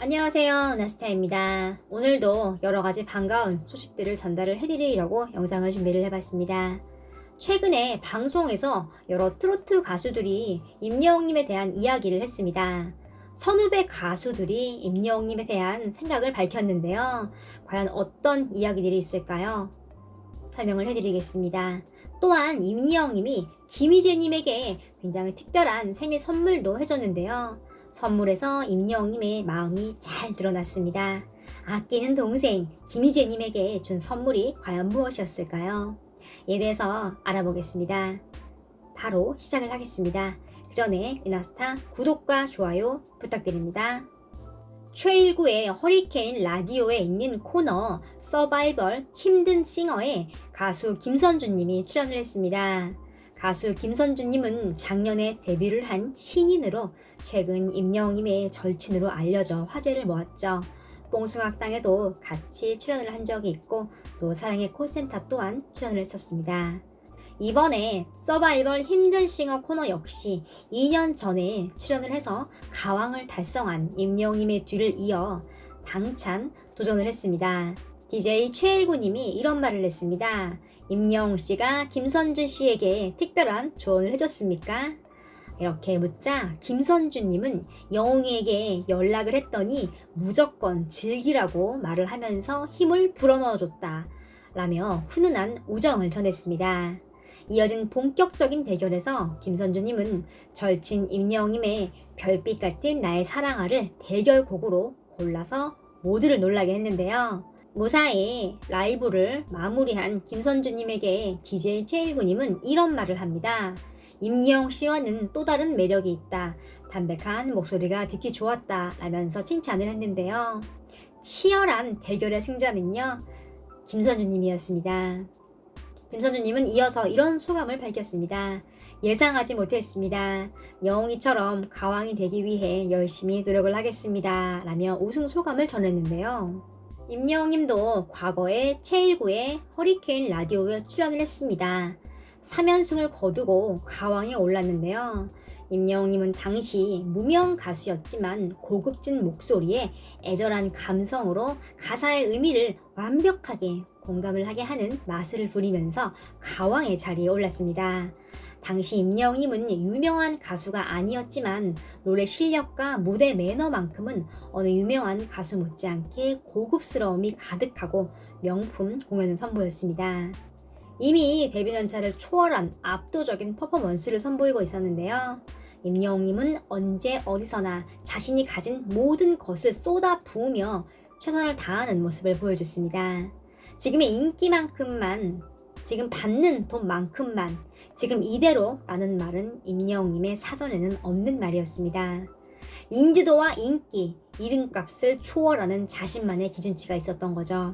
안녕하세요. 나스타입니다. 오늘도 여러가지 반가운 소식들을 전달을 해드리려고 영상을 준비를 해봤습니다. 최근에 방송에서 여러 트로트 가수들이 임영웅님에 대한 이야기를 했습니다. 선후배 가수들이 임영웅님에 대한 생각을 밝혔는데요. 과연 어떤 이야기들이 있을까요? 설명을 해드리겠습니다. 또한 임영웅님이 김희재님에게 굉장히 특별한 생일 선물도 해줬는데요. 선물에서 임영웅님의 마음이 잘 드러났습니다. 아끼는 동생 김희재님에게 준 선물이 과연 무엇이었을까요? 이에 대해서 알아보겠습니다. 바로 시작을 하겠습니다. 그 전에 이나스타 구독과 좋아요 부탁드립니다. 최일구의 허리케인 라디오에 있는 코너 서바이벌 힘든 싱어에 가수 김선주님이 출연을 했습니다. 가수 김선주님은 작년에 데뷔를 한 신인으로 최근 임영웅님의 절친으로 알려져 화제를 모았죠. 뽕숭악당에도 같이 출연을 한 적이 있고 또 사랑의 콜센터 또한 출연을 했었습니다. 이번에 서바이벌 힘든 싱어 코너 역시 2년 전에 출연을 해서 가왕을 달성한 임영웅님의 뒤를 이어 당찬 도전을 했습니다. DJ 최일구님이 이런 말을 했습니다. 임영웅 씨가 김선주 씨에게 특별한 조언을 해줬습니까? 이렇게 묻자 김선주님은 영웅이에게 연락을 했더니 무조건 즐기라고 말을 하면서 힘을 불어넣어줬다 라며 훈훈한 우정을 전했습니다. 이어진 본격적인 대결에서 김선주님은 절친 임영웅님의 별빛 같은 나의 사랑아를 대결곡으로 골라서 모두를 놀라게 했는데요. 무사히 라이브를 마무리한 김선주님에게 DJ 최일구님은 이런 말을 합니다. 임영웅 씨와는 또 다른 매력이 있다. 담백한 목소리가 듣기 좋았다. 라면서 칭찬을 했는데요. 치열한 대결의 승자는요. 김선주님이었습니다. 김선주님은 이어서 이런 소감을 밝혔습니다. 예상하지 못했습니다. 영웅이처럼 가왕이 되기 위해 열심히 노력을 하겠습니다. 라며 우승 소감을 전했는데요. 임영웅님도 과거에 최일구의 허리케인 라디오에 출연을 했습니다. 3연승을 거두고 가왕에 올랐는데요. 임영웅님은 당시 무명 가수였지만 고급진 목소리에 애절한 감성으로 가사의 의미를 완벽하게 공감을 하게 하는 마술을 부리면서 가왕의 자리에 올랐습니다. 당시 임영웅님은 유명한 가수가 아니었지만 노래 실력과 무대 매너만큼은 어느 유명한 가수 못지않게 고급스러움이 가득하고 명품 공연을 선보였습니다. 이미 데뷔 연차를 초월한 압도적인 퍼포먼스를 선보이고 있었는데요. 임영웅님은 언제 어디서나 자신이 가진 모든 것을 쏟아 부으며 최선을 다하는 모습을 보여줬습니다. 지금의 인기만큼만, 지금 받는 돈만큼만, 지금 이대로 라는 말은 임영웅님의 사전에는 없는 말이었습니다. 인지도와 인기, 이름값을 초월하는 자신만의 기준치가 있었던 거죠.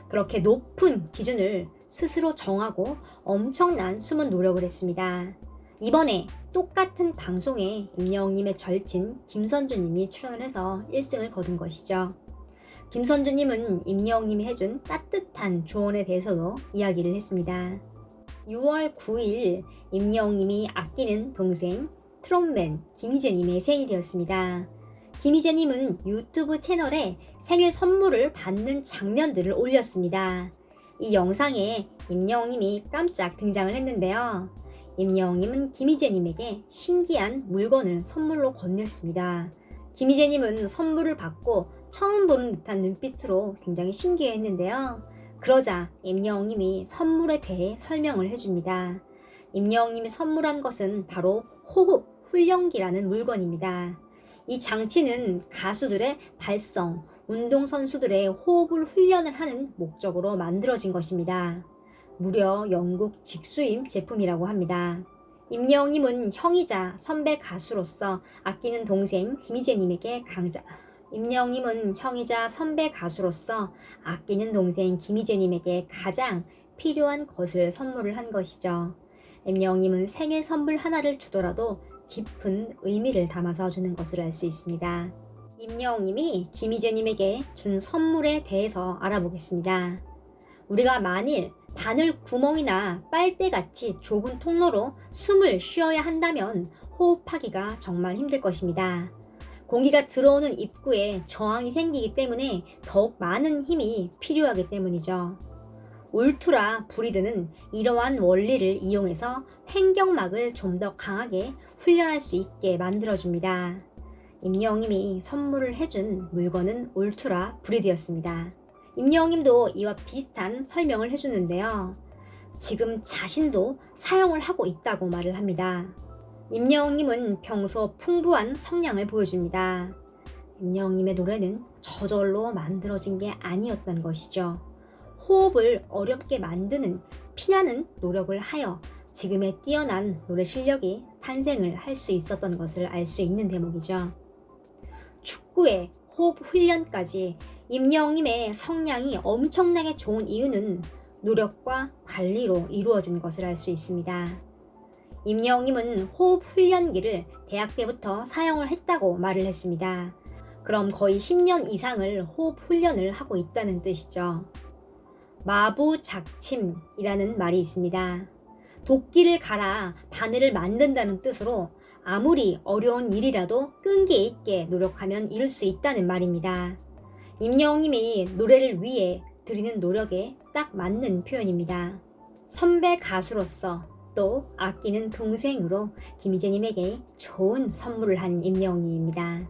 그렇게 높은 기준을 스스로 정하고 엄청난 숨은 노력을 했습니다. 이번에 똑같은 방송에 임영웅님의 절친 김선주님이 출연을 해서 1승을 거둔 것이죠. 김선주님은 임영웅님이 해준 따뜻한 조언에 대해서도 이야기를 했습니다. 6월 9일 임영웅님이 아끼는 동생 트롯맨 김희재님의 생일이었습니다. 김희재님은 유튜브 채널에 생일 선물을 받는 장면들을 올렸습니다. 이 영상에 임영웅님이 깜짝 등장을 했는데요. 임영웅님은 김희재님에게 신기한 물건을 선물로 건넸습니다. 김희재님은 선물을 받고 처음 보는 듯한 눈빛으로 굉장히 신기해했는데요. 그러자 임영웅님이 선물에 대해 설명을 해줍니다. 임영웅님이 선물한 것은 바로 호흡 훈련기라는 물건입니다. 이 장치는 가수들의 발성, 운동선수들의 호흡을 훈련을 하는 목적으로 만들어진 것입니다. 무려 영국 직수임 제품이라고 합니다. 임영웅님은 형이자 선배 가수로서 아끼는 동생 김희재님에게 임영웅님은 형이자 선배 가수로서 아끼는 동생 김희재님에게 가장 필요한 것을 선물을 한 것이죠. 임영웅님은 생일 선물 하나를 주더라도 깊은 의미를 담아서 주는 것을 알 수 있습니다. 임영웅님이 김희재님에게 준 선물에 대해서 알아보겠습니다. 우리가 만일 바늘 구멍이나 빨대같이 좁은 통로로 숨을 쉬어야 한다면 호흡하기가 정말 힘들 것입니다. 공기가 들어오는 입구에 저항이 생기기 때문에 더욱 많은 힘이 필요하기 때문이죠. 울트라 브리드는 이러한 원리를 이용해서 횡격막을 좀 더 강하게 훈련할 수 있게 만들어줍니다. 임영웅님이 선물을 해준 물건은 울트라 브리드였습니다. 임영웅님도 이와 비슷한 설명을 해주는데요. 지금 자신도 사용을 하고 있다고 말을 합니다. 임영웅님은 평소 풍부한 성량을 보여줍니다. 임영웅님의 노래는 저절로 만들어진 게 아니었던 것이죠. 호흡을 어렵게 만드는 피나는 노력을 하여 지금의 뛰어난 노래 실력이 탄생을 할 수 있었던 것을 알 수 있는 대목이죠. 축구의 호흡 훈련까지 임영웅님의 성량이 엄청나게 좋은 이유는 노력과 관리로 이루어진 것을 알 수 있습니다. 임영웅님은 호흡 훈련기를 대학 때부터 사용을 했다고 말을 했습니다. 그럼 거의 10년 이상을 호흡 훈련을 하고 있다는 뜻이죠. 마부작침이라는 말이 있습니다. 도끼를 갈아 바늘을 만든다는 뜻으로 아무리 어려운 일이라도 끈기 있게 노력하면 이룰 수 있다는 말입니다. 임영웅님이 노래를 위해 드리는 노력에 딱 맞는 표현입니다. 선배 가수로서 또 아끼는 동생으로 김희재님에게 좋은 선물을 한 임영웅입니다.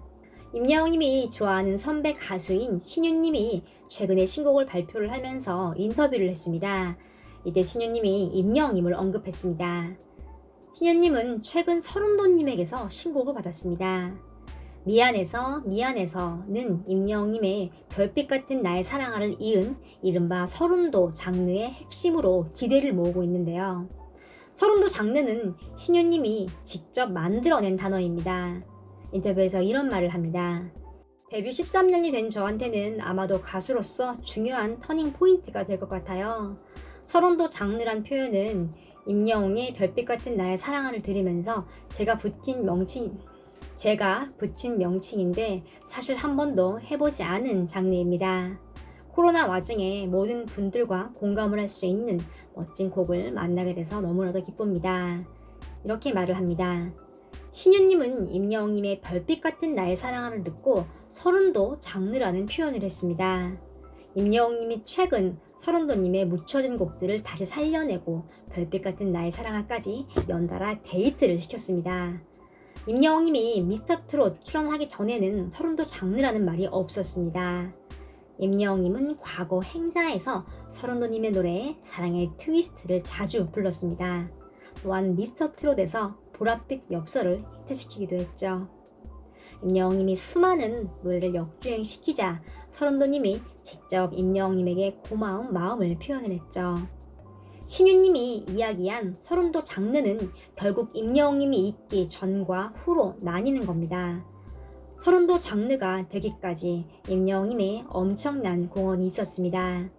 임영웅님이 좋아하는 선배 가수인 신유님이 최근에 신곡을 발표를 하면서 인터뷰를 했습니다. 이때 신유님이 임영웅님을 언급했습니다. 신유님은 최근 서른도님에게서 신곡을 받았습니다. 미안해서는 임영웅님의 별빛 같은 나의 사랑아를 이은 이른바 서른도 장르의 핵심으로 기대를 모으고 있는데요. 서른도 장르는 신유님이 직접 만들어낸 단어입니다. 인터뷰에서 이런 말을 합니다. 데뷔 13년이 된 저한테는 아마도 가수로서 중요한 터닝 포인트가 될 것 같아요. 서른도 장르란 표현은 임영웅의 별빛 같은 나의 사랑을 들으면서 제가 붙인 명칭인데 사실 한 번도 해보지 않은 장르입니다. 코로나 와중에 모든 분들과 공감을 할 수 있는 멋진 곡을 만나게 돼서 너무나도 기쁩니다. 이렇게 말을 합니다. 신유님은 임영웅님의 별빛 같은 나의 사랑을 듣고 서른도 장르라는 표현을 했습니다. 임영웅님이 최근 서른도님의 묻혀진 곡들을 다시 살려내고 별빛 같은 나의 사랑아까지 연달아 데이트를 시켰습니다. 임영웅님이 미스터트롯 출연하기 전에는 서른도 장르라는 말이 없었습니다. 임영웅님은 과거 행사에서 서른도님의 노래 사랑의 트위스트를 자주 불렀습니다. 또한 미스터트롯에서 보랏빛 엽서를 히트시키기도 했죠. 임영웅님이 수많은 노래를 역주행시키자 서른도님이 직접 임영웅님에게 고마운 마음을 표현을 했죠. 신유님이 이야기한 서른도 장르는 결국 임영웅님이 있기 전과 후로 나뉘는 겁니다. 서른도 장르가 되기까지 임영웅님의 엄청난 공헌이 있었습니다.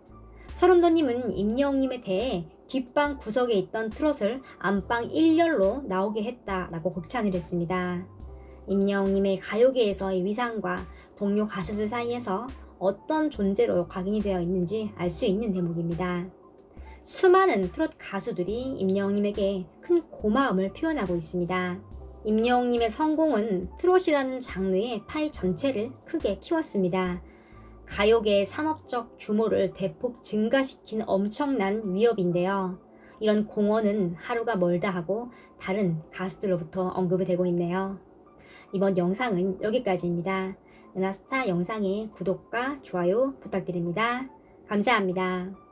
서른도님은 임영웅님에 대해 뒷방 구석에 있던 트롯을 안방 1열로 나오게 했다라고 극찬을 했습니다. 임영웅님의 가요계에서의 위상과 동료 가수들 사이에서 어떤 존재로 각인이 되어 있는지 알 수 있는 대목입니다. 수많은 트롯 가수들이 임영웅님에게 큰 고마움을 표현하고 있습니다. 임영웅님의 성공은 트롯이라는 장르의 파이 전체를 크게 키웠습니다. 가요계의 산업적 규모를 대폭 증가시킨 엄청난 위협인데요. 이런 공헌은 하루가 멀다 하고 다른 가수들로부터 언급이 되고 있네요. 이번 영상은 여기까지입니다. 은하스타 영상의 구독과 좋아요 부탁드립니다. 감사합니다.